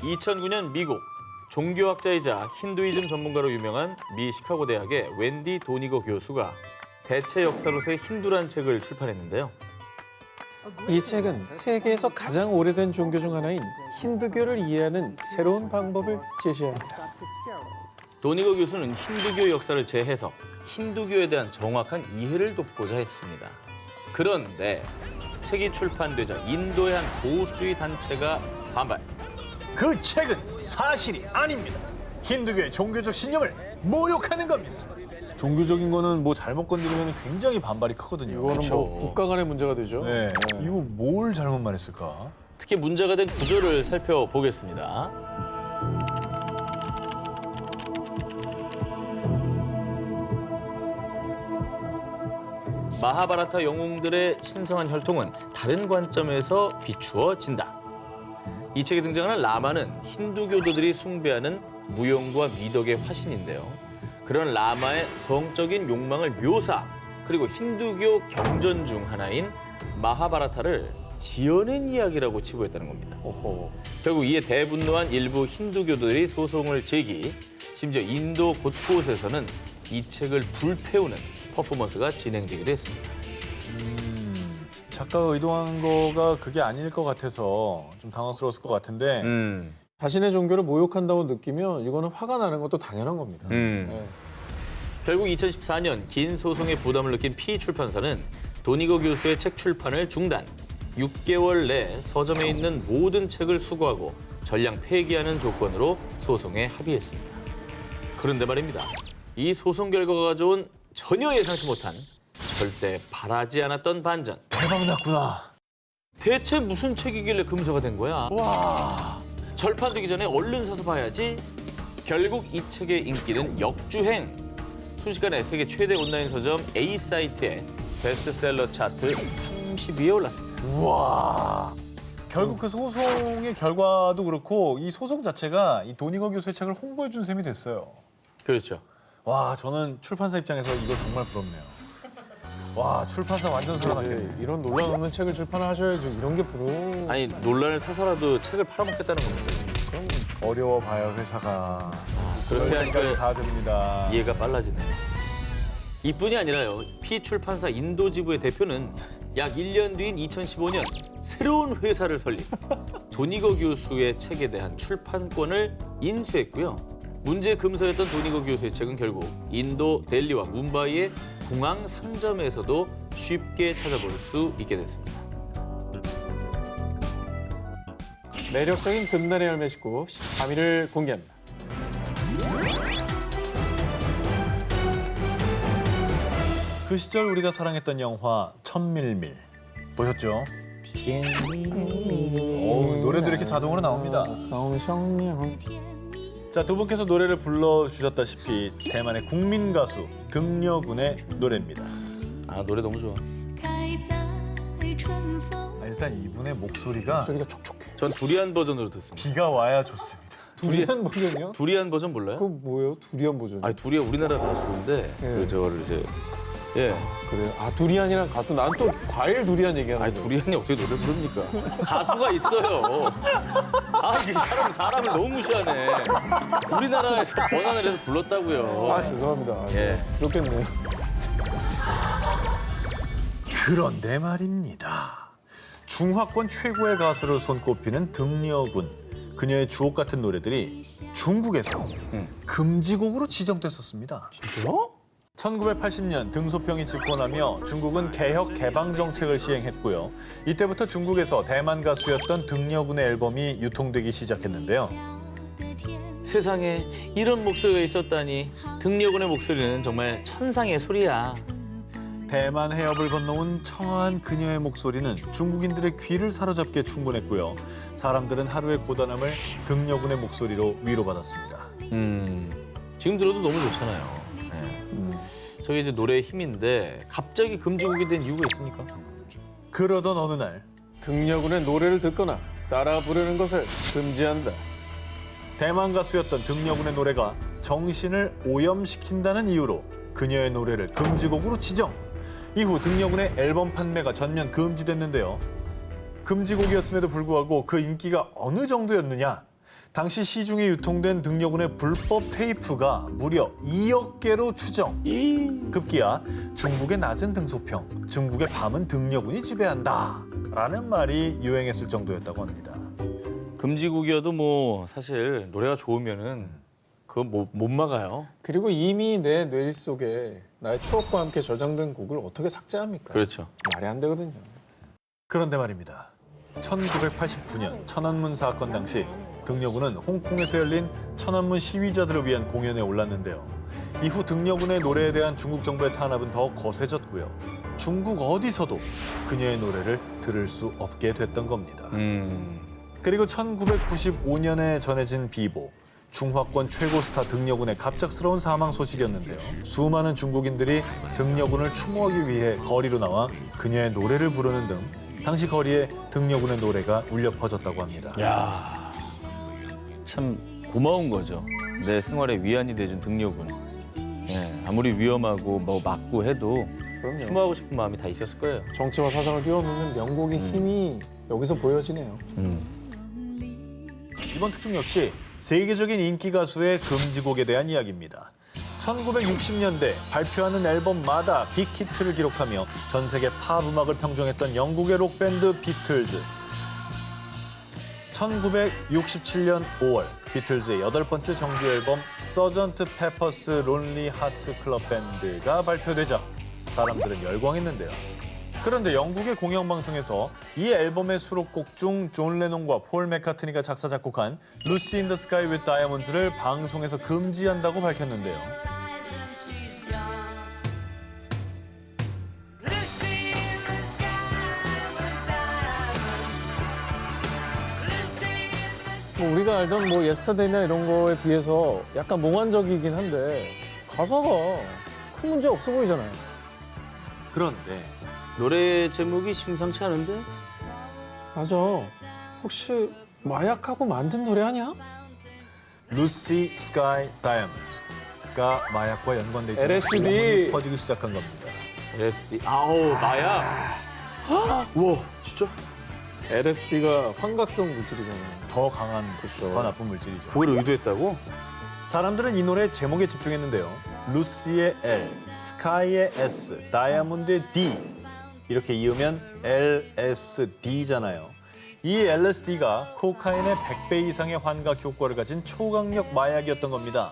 2009년 미국 종교학자이자 힌두이즘 전문가로 유명한 미 시카고 대학의 웬디 도니거 교수가 대체 역사로서의 힌두란 책을 출판했는데요. 이 책은 세계에서 가장 오래된 종교 중 하나인 힌두교를 이해하는 새로운 방법을 제시합니다. 도니거 교수는 힌두교 역사를 재해석, 힌두교에 대한 정확한 이해를 돕고자 했습니다. 그런데 책이 출판되자 인도의 한 보수주의 단체가 반발. 그 책은 사실이 아닙니다. 힌두교의 종교적 신념을 모욕하는 겁니다. 종교적인 거는 뭐 잘못 건드리면 굉장히 반발이 크거든요. 이거는 그쵸. 뭐 국가 간의 문제가 되죠. 네. 이거 뭘 잘못 말했을까? 특히 문제가 된 구절을 살펴보겠습니다. 마하바라타 영웅들의 신성한 혈통은 다른 관점에서 비추어진다. 이 책에 등장하는 라마는 힌두교도들이 숭배하는 무용과 미덕의 화신인데요. 그런 라마의 성적인 욕망을 묘사, 그리고 힌두교 경전 중 하나인 마하바라타를 지어낸 이야기라고 치부했다는 겁니다. 오호. 결국 이에 대분노한 일부 힌두교도들이 소송을 제기, 심지어 인도 곳곳에서는 이 책을 불태우는 퍼포먼스가 진행되기도 했습니다. 작가가 의도한 거가 그게 아닐 것 같아서 좀 당황스러웠을 것 같은데 자신의 종교를 모욕한다고 느끼면 이거는 화가 나는 것도 당연한 겁니다. 네. 결국 2014년 긴 소송의 부담을 느낀 피 출판사는 도니거 교수의 책 출판을 중단, 6개월 내 서점에 있는 모든 책을 수거하고 전량 폐기하는 조건으로 소송에 합의했습니다. 그런데 말입니다. 이 소송 결과가 가져온 전혀 예상치 못한, 절대 바라지 않았던 반전. 대박 났구나. 대체 무슨 책이길래 금서가 된 거야? 와. 절판되기 전에 얼른 사서 봐야지. 결국 이 책의 인기는 역주행. 순식간에 세계 최대 온라인 서점 A사이트에 베스트셀러 차트 30위에 올랐습니다. 우와. 결국 그 소송의 결과도 그렇고 이 소송 자체가 이 도니거 교수의 책을 홍보해 준 셈이 됐어요. 그렇죠. 와, 저는 출판사 입장에서 이거 정말 부럽네요. 와, 출판사 완전 살아났겠네. 이런 논란 없는 책을 출판하셔야죠. 이런 게 부러워. 아니 논란을 사서라도 책을 팔아먹겠다는 겁니다. 그럼 어려워봐요, 회사가. 그렇게 그럴 생각이 하니까 다 듭니다. 이해가 빨라지네요. 이뿐이 아니라요. 피 출판사 인도 지부의 대표는 약 1년 뒤인 2015년 새로운 회사를 설립. 도니거 교수의 책에 대한 출판권을 인수했고요. 문제 금서였던 도니거 교수의 책은 결국 인도 델리와 뭄바이의 공항 상점에서도 쉽게 찾아볼 수 있게 됐습니다. 매력적인 금단의 열매 식구 13위를 공개합니다. 그 시절 우리가 사랑했던 영화 천밀밀 보셨죠? 노래도 이렇게 자동으로 나옵니다. 자, 두 분께서 노래를 불러주셨다시피 대만의 국민 가수 등려군의 노래입니다. 아 노래 너무 좋아. 일단 이분의 목소리가 소리가 촉촉해. 전 두리안 버전으로 듣습니다. 비가 와야 좋습니다. 두리안 버전이요? 두리안 버전 몰라요? 그 뭐예요? 두리안 버전. 아니 두리안 우리나라 가수인데 그 저거를 이제 그래요? 아 두리안이랑 가수. 난 또 과일 두리안 얘기하는 아니 거. 두리안이 어떻게 노래 부릅니까? 가수가 있어요. 아 이게 사람을 너무 무시하네. 우리나라에서 번안을 해서 불렀다고요. 아 죄송합니다. 예. 그렇겠네요. 그런데 말입니다. 중화권 최고의 가수로 손꼽히는 등려군. 그녀의 주옥 같은 노래들이 중국에서 금지곡으로 지정됐었습니다. 진짜요? 1980년 등소평이 집권하며 중국은 개혁 개방 정책을 시행했고요. 이때부터 중국에서 대만 가수였던 등려군의 앨범이 유통되기 시작했는데요. 세상에 이런 목소리가 있었다니. 등려군의 목소리는 정말 천상의 소리야. 대만 해협을 건너온 청아한 그녀의 목소리는 중국인들의 귀를 사로잡기에 충분했고요. 사람들은 하루의 고단함을 등려군의 목소리로 위로받았습니다. 지금 들어도 너무 좋잖아요. 저게 이제 노래의 힘인데 갑자기 금지곡이 된 이유가 있습니까? 그러던 어느 날 등려군의 노래를 듣거나 따라 부르는 것을 금지한다. 대만 가수였던 등려군의 노래가 정신을 오염시킨다는 이유로 그녀의 노래를 금지곡으로 지정. 이후 등려군의 앨범 판매가 전면 금지됐는데요. 금지곡이었음에도 불구하고 그 인기가 어느 정도였느냐? 당시 시중에 유통된 등려군의 불법 테이프가 무려 2억 개로 추정. 급기야 중국의 낮은 등소평, 중국의 밤은 등려군이 지배한다 라는 말이 유행했을 정도였다고 합니다. 금지곡이어도 뭐 사실 노래가 좋으면은 그거 못 막아요. 그리고 이미 내 뇌리 속에 나의 추억과 함께 저장된 곡을 어떻게 삭제합니까? 그렇죠. 말이 안 되거든요. 그런데 말입니다. 1989년 천안문 사건 당시 등려군은 홍콩에서 열린 천안문 시위자들을 위한 공연에 올랐는데요. 이후 등려군의 노래에 대한 중국 정부의 탄압은 더 거세졌고요. 중국 어디서도 그녀의 노래를 들을 수 없게 됐던 겁니다. 그리고 1995년에 전해진 비보. 중화권 최고 스타 등려군의 갑작스러운 사망 소식이었는데요. 수많은 중국인들이 등려군을 추모하기 위해 거리로 나와 그녀의 노래를 부르는 등 당시 거리에 등려군의 노래가 울려 퍼졌다고 합니다. 야, 참 고마운 거죠. 내 생활에 위안이 돼준 등려군. 예, 아무리 위험하고 뭐 맞고 해도 그럼요. 추모하고 싶은 마음이 다 있었을 거예요. 정치와 사상을 뛰어넘는 명곡의 힘이 여기서 보여지네요. 이번 특종 역시 세계적인 인기 가수의 금지곡에 대한 이야기입니다. 1960년대 발표하는 앨범마다 빅히트를 기록하며 전 세계 팝 음악을 평정했던 영국의 록밴드 비틀즈. 1967년 5월 비틀즈의 8번째 정규 앨범 서전트 페퍼스 론리 하츠 클럽 밴드가 발표되자 사람들은 열광했는데요. 그런데 영국의 공영방송에서 이 앨범의 수록곡 중 존 레논과 폴 맥카트니가 작사 작곡한 루시 인 더 스카이 윗 다이아몬드를 방송에서 금지한다고 밝혔는데요. 뭐 우리가 알던 뭐 예스터데이나 이런 거에 비해서 약간 몽환적이긴 한데 가사가 큰 문제 없어 보이잖아요. 그런데 노래 제목이 심상치 않은데? 맞아. 혹시 마약하고 만든 노래 아니야? 루시 스카이 다이아몬드가 마약과 연관돼 있다는 LSD. 소문이 퍼지기 시작한 겁니다. LSD. 아우, 마약. 우와, 진짜? LSD가 환각성 물질이잖아요. 더 강한, 그렇죠. 더 나쁜 물질이죠. 그걸 의도했다고? 사람들은 이 노래 제목에 집중했는데요. 루시의 L, 스카이의 S, 다이아몬드의 D 이렇게 이으면 LSD잖아요. 이 LSD가 코카인의 100배 이상의 환각 효과를 가진 초강력 마약이었던 겁니다.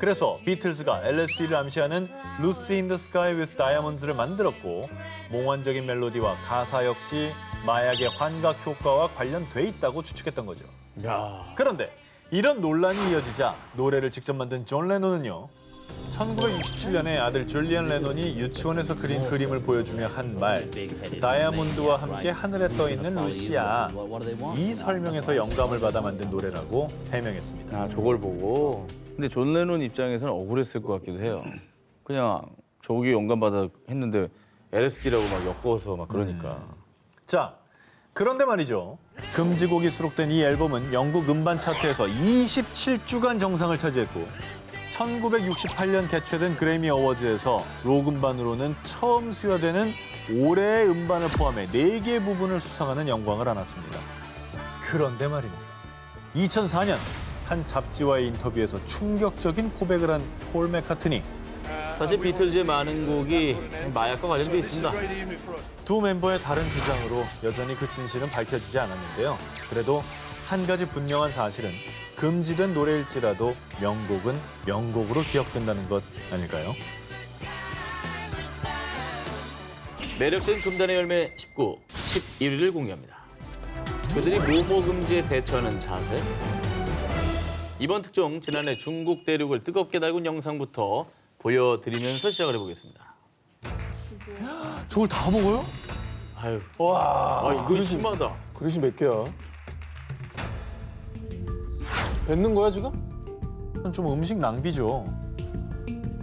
그래서 비틀즈가 LSD를 암시하는 루시 인 더 스카이 위드 다이아몬드를 만들었고 몽환적인 멜로디와 가사 역시 마약의 환각 효과와 관련돼 있다고 추측했던 거죠. 야. 그런데 이런 논란이 이어지자 노래를 직접 만든 존 레논은요. 1967년에 아들 줄리안 레논이 유치원에서 그린 그림을 보여주며 한 말, 다이아몬드와 함께 하늘에 떠있는 루시아, 이 설명에서 영감을 받아 만든 노래라고 해명했습니다. 아, 저걸 보고. 근데 존 레논 입장에서는 억울했을 것 같기도 해요. 그냥 저기 영감받아 했는데 LSD라고 막 엮어서 막 그러니까. 자, 그런데 말이죠. 금지곡이 수록된 이 앨범은 영국 음반 차트에서 27주간 정상을 차지했고 1968년 개최된 그래미 어워즈에서 록 음반으로는 처음 수여되는 올해의 음반을 포함해 4개 부분을 수상하는 영광을 안았습니다. 그런데 말입니다. 2004년 한 잡지와의 인터뷰에서 충격적인 고백을 한 폴 맥카트니. 사실 비틀즈의 많은 곡이 마약과 관련돼 있습니다. 두 멤버의 다른 주장으로 여전히 그 진실은 밝혀지지 않았는데요. 그래도 한 가지 분명한 사실은 금지된 노래일지라도 명곡은 명곡으로 기억된다는 것 아닐까요? 매력적인 금단의 열매 19, 11위를 공개합니다. 그들이 모모 금지에 대처하는 자세? 이번 특종 지난해 중국 대륙을 뜨겁게 달군 영상부터 보여드리면서 시작을 해보겠습니다. 저걸 다 먹어요? 아유, 와, 이거 심하다. 그릇이 몇 개야? 뱉는 거야 지금? 좀 음식 낭비죠.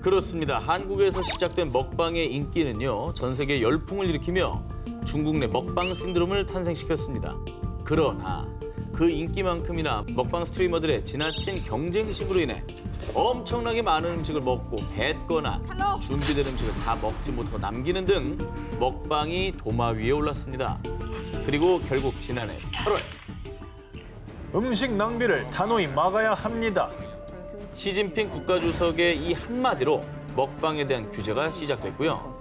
그렇습니다. 한국에서 시작된 먹방의 인기는요, 전 세계 열풍을 일으키며 중국 내 먹방 신드롬을 탄생시켰습니다. 그러나 그 인기만큼이나 먹방 스트리머들의 지나친 경쟁심으로 인해 엄청나게 많은 음식을 먹고 뱉거나 준비된 음식을 다 먹지 못하고 남기는 등 먹방이 도마 위에 올랐습니다. 그리고 결국 지난해 8월 음식 낭비를 단호히 막아야 합니다. 시진핑 국가주석의 이 한마디로 먹방에 대한 규제가 시작됐고요.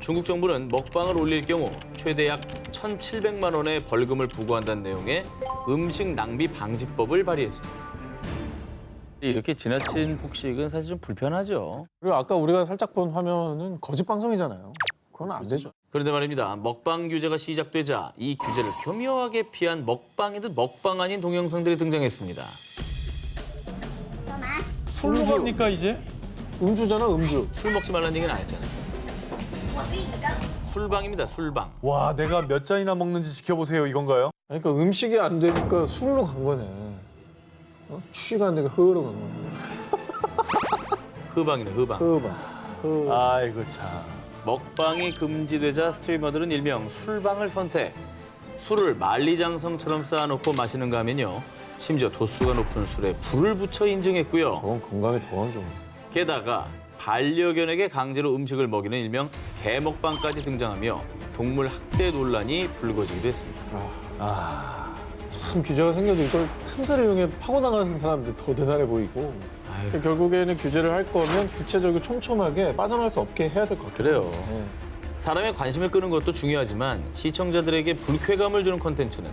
중국 정부는 먹방을 올릴 경우 최대 약 1,700만 원의 벌금을 부과한다는 내용의 음식 낭비 방지법을 발의했습니다. 이렇게 지나친 폭식은 사실 좀 불편하죠. 그리고 아까 우리가 살짝 본 화면은 거짓 방송이잖아요. 그건 안 되죠. 그런데 말입니다. 먹방 규제가 시작되자 이 규제를 교묘하게 피한 먹방이든 먹방 아닌 동영상들이 등장했습니다. 술로 갑니까 이제? 음주잖아, 음주. 술 먹지 말라는 얘기는 안 했잖아요. 술방입니다, 술방. 와, 내가 몇 잔이나 먹는지 지켜보세요 이건가요? 그러니까 음식이 안 되니까 술로 간 거네. 취가 안 되니까 흐로 간 거네. 흐방이네, 흐방. 흐방. 아이고 참. 먹방이 금지되자 스트리머들은 일명 술방을 선택. 술을 만리장성처럼 쌓아놓고 마시는가 하면요. 심지어 도수가 높은 술에 불을 붙여 인증했고요. 저건 건강에 더 안 좋은 거. 게다가 반려견에게 강제로 음식을 먹이는 일명 개먹방까지 등장하며 동물 학대 논란이 불거지기도 했습니다. 참 규제가 생겨도 이걸 틈새를 이용해 파고나가는 사람들이 더 대단해 보이고 아유, 결국에는 규제를 할 거면 구체적이고 촘촘하게 빠져나갈 수 없게 해야 될 것 같아요. 그래요. 네. 사람의 관심을 끄는 것도 중요하지만 시청자들에게 불쾌감을 주는 콘텐츠는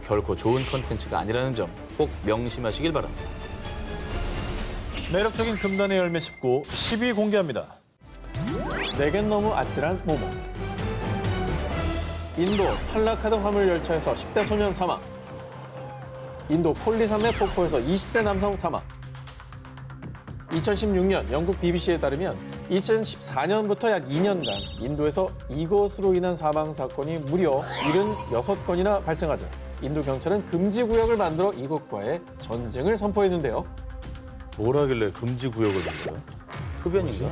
결코 좋은 콘텐츠가 아니라는 점 꼭 명심하시길 바랍니다. 매력적인 금단의 열매 19, 10위 공개합니다. 내겐 너무 아찔한 모모. 인도 팔라카드 화물 열차에서 10대 소년 사망. 인도 콜리산의 폭포에서 20대 남성 사망. 2016년 영국 BBC에 따르면 2014년부터 약 2년간 인도에서 이것으로 인한 사망 사건이 무려 76건이나 발생하자 인도 경찰은 금지 구역을 만들어 이것과의 전쟁을 선포했는데요. 뭘 하길래 금지 구역을 만들어요? 흡연인가?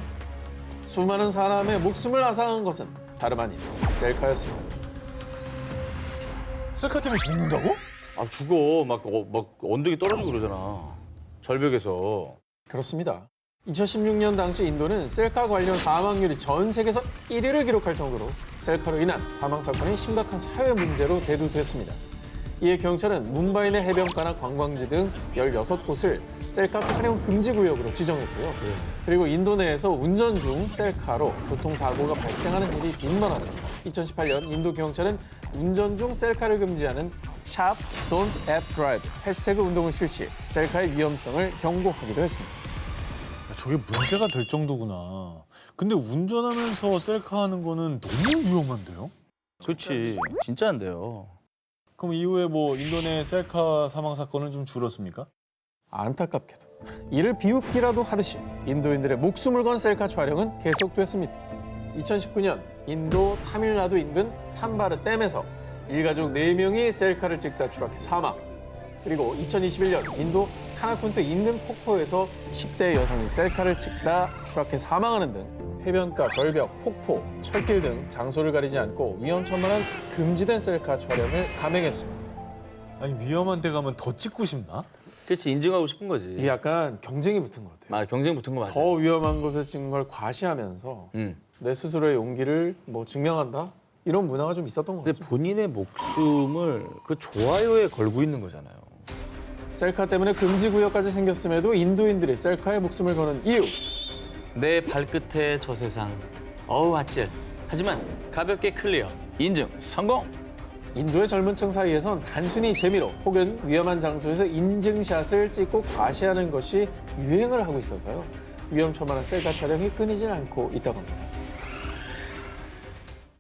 수많은 사람의 목숨을 앗아간 것은 다름 아닌 셀카였습니다. 셀카 때문에 죽는다고? 아 죽어. 막 언덕이 떨어지고 그러잖아. 절벽에서. 그렇습니다. 2016년 당시 인도는 셀카 관련 사망률이 전 세계에서 1위를 기록할 정도로 셀카로 인한 사망 사건이 심각한 사회 문제로 대두됐습니다. 이에 경찰은 뭄바이 내 해변가나 관광지 등 16곳을 셀카 촬영 금지 구역으로 지정했고요. 그리고 인도 내에서 운전 중 셀카로 교통사고가 발생하는 일이 빈번하자 2018년 인도 경찰은 운전 중 셀카를 금지하는 샵 Don't App Drive 해시태그 운동을 실시, 셀카의 위험성을 경고하기도 했습니다. 저게 문제가 될 정도구나. 근데 운전하면서 셀카하는 거는 너무 위험한데요? 그렇지. 진짜 안 돼요. 그럼 이후에 뭐 인도 내 셀카 사망 사건은 좀 줄었습니까? 안타깝게도 이를 비웃기라도 하듯이 인도인들의 목숨을 건 셀카 촬영은 계속됐습니다. 2019년 인도 타밀나두 인근 판바르 댐에서 일가족 4명이 셀카를 찍다 추락해 사망. 그리고 2021년 인도 카나쿤트 인근 폭포에서 10대 여성이 셀카를 찍다 추락해 사망하는 등 해변가, 절벽, 폭포, 철길 등 장소를 가리지 않고 위험천만한 금지된 셀카 촬영을 감행했습니다. 아니 위험한 데 가면 더 찍고 싶나? 그렇지. 인증하고 싶은 거지. 이게 약간 경쟁이 붙은 것 같아요. 아, 경쟁 붙은 거 맞아. 더 위험한 곳에 찍은 걸 과시하면서 내 스스로의 용기를 뭐 증명한다? 이런 문화가 좀 있었던 것 근데 같습니다. 본인의 목숨을 그 좋아요에 걸고 있는 거잖아요. 셀카 때문에 금지 구역까지 생겼음에도 인도인들이 셀카에 목숨을 거는 이유. 내 발끝에 저 세상. 어우 아찔. 하지만 가볍게 클리어. 인증 성공. 인도의 젊은 층 사이에선 단순히 재미로 혹은 위험한 장소에서 인증샷을 찍고 과시하는 것이 유행을 하고 있어서요. 위험천만한 셀카 촬영이 끊이질 않고 있다고 합니다.